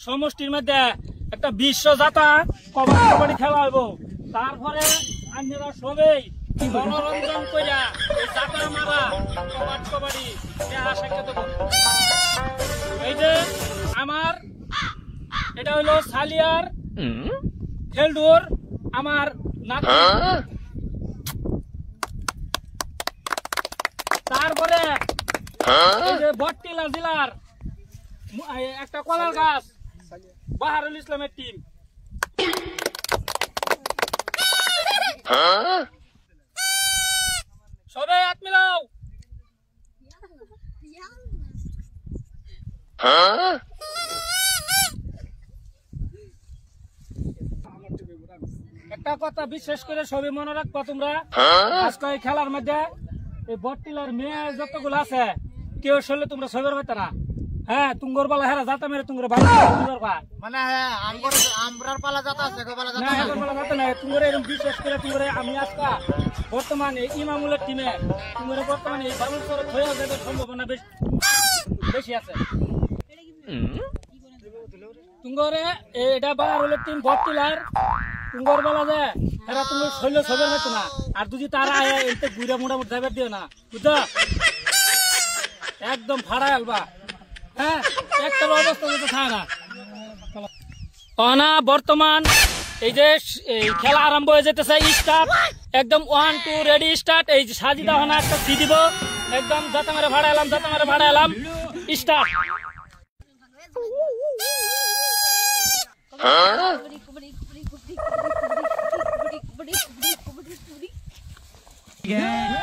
সমষ্টির মধ্যে একটা বিশ্বজাতা কবাডি খেলা হইব। তারপরে আপনারা সবাই মনোরঞ্জন কইরা এই জাতা মারা কবাডি আশা দেব। এই যে আমার এটা হইলো সালিয়ার খেলডুর আমার নাতি। তারপরে এই যে বটটিলা জেলার একটা কলার গাছ বাহারুল ইসলামের টিম। সবাই হাত মিলাও। একটা কথা বিশেষ করে সবাই মনে রাখবা তোমরা, আজকে এই খেলার মধ্যে এই বটটিলার মেয়ে যতগুলো আছে কেউ শুনলে তোমরা সবের হইতে না। হ্যাঁ তুঙ্গর পালা হেরা যাতা মেরে তুঙ্গর ভালো মানে আমরার পালা যাতা আছে তুঙ্গর এরকম বিশেষ করে তুঙ্গর আমি আজকা বর্তমানে ইমামুলের টিমে তুঙ্গর বর্তমানে এই বাবুলপুর হয়ে যাওয়ার সম্ভাবনা বেশি আছে। তুঙ্গরে এটা বাহারুলের টিম বটটিলার তুঙ্গর বেলা যে এরা তুঙ্গর শৈল সবের হতো না। আর যদি তারা এতে গুড়া মোটামুটি যাবে দিও না বুঝছো, একদম ফাড়া আলবা। হ্যাঁ একটা অবস্থা যেতে থাকে না। বর্তমান এই যে খেলা আরম্ভ হয়ে যেতেছে, স্টার্ট একদম 1 2 রেডি স্টার্ট। এই সাজিদা হনা একটা সি দিব, একদম যাতে মেরে ভাড়া এলাম স্টার্ট।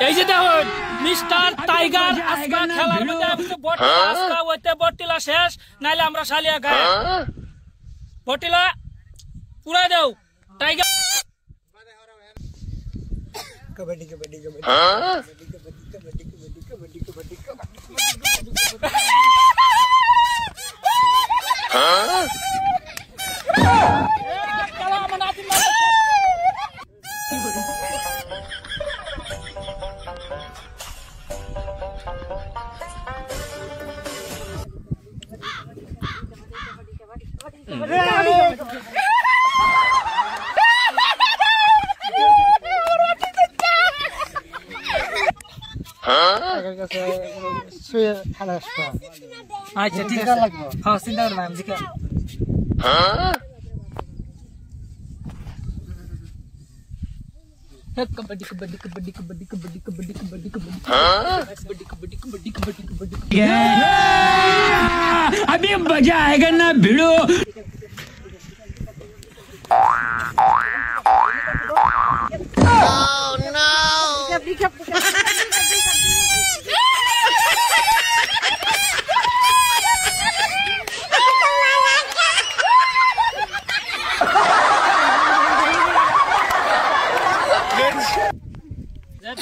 এই যে দেখো মিস্টার টাইগার আজকা খেলার মধ্যে বটটিলা শেষ, নাইলে আমরা সালিয়া গায়ে বটটিলা পুরা দেও টাইগার। কবাডি কবাডি কবাডি আচ্ছা ঠিক আছে, হ্যাঁ চিন্তা করবেন আমি জিকা। कबड्डी कबड्डी कबड्डी कबड्डी कबड्डी कबड्डी कबड्डी कबड्डी कबड्डी कबड्डी कबड्डी कबड्डी कबड्डी अभी मजा आएगा ना भिड़ो।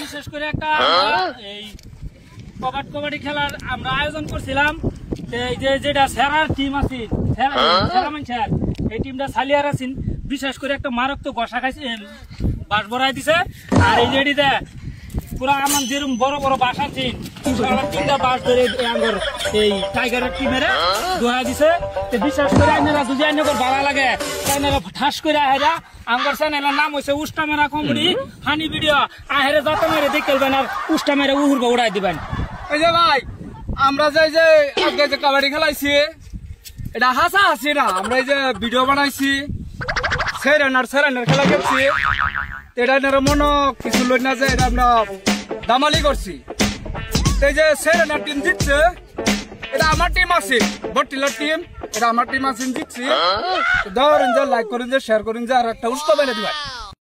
বিশেষ করে একটা এই কবাডি খেলার আমরা আয়োজন করছিলাম। এই যে যেটা সেরার টিম আছে এই টিমটা সালিয়ার আছেন, বিশেষ করে একটা মারাত্মক ঘষা খাইছে, বাস ভরাই দিছে। আর এই যেটিতে পুরা আমার যেরকম বড় বড় বাস আছে তিনটা বাস ধরে এই টাইগারের টিমের দোয়া দিছে। বিশেষ করে আইনারা যদি আইনগর ভালো লাগে আইনারা ঠাস করে আহেরা আমার চ্যানেলের নাম হচ্ছে উষ্টা মেরা কমেডি হানি ভিডিও। আহেরে যত মেরে দেখবেন আর উষ্টা মেরে উহুরবা উড়াই দিবেন। এই যে ভাই আমরা যে আগে যে কাবাডি খেলাইছি এটা হাসা হাসি না, আমরা এই যে ভিডিও বানাইছি সেরেনার খেলা খেলছি, এটা মনে কিছু লোক না যে এটা আমরা দামালি করছি। এই যে সেরেনার টিম জিতছে, এটা আমার টিম আছে, বটটিলার টিম, এটা আমার টিম আছে জিতছি। ধরেন যে লাইক করেন যে শেয়ার করেন যে আর একটা উৎসব এনে দিবেন।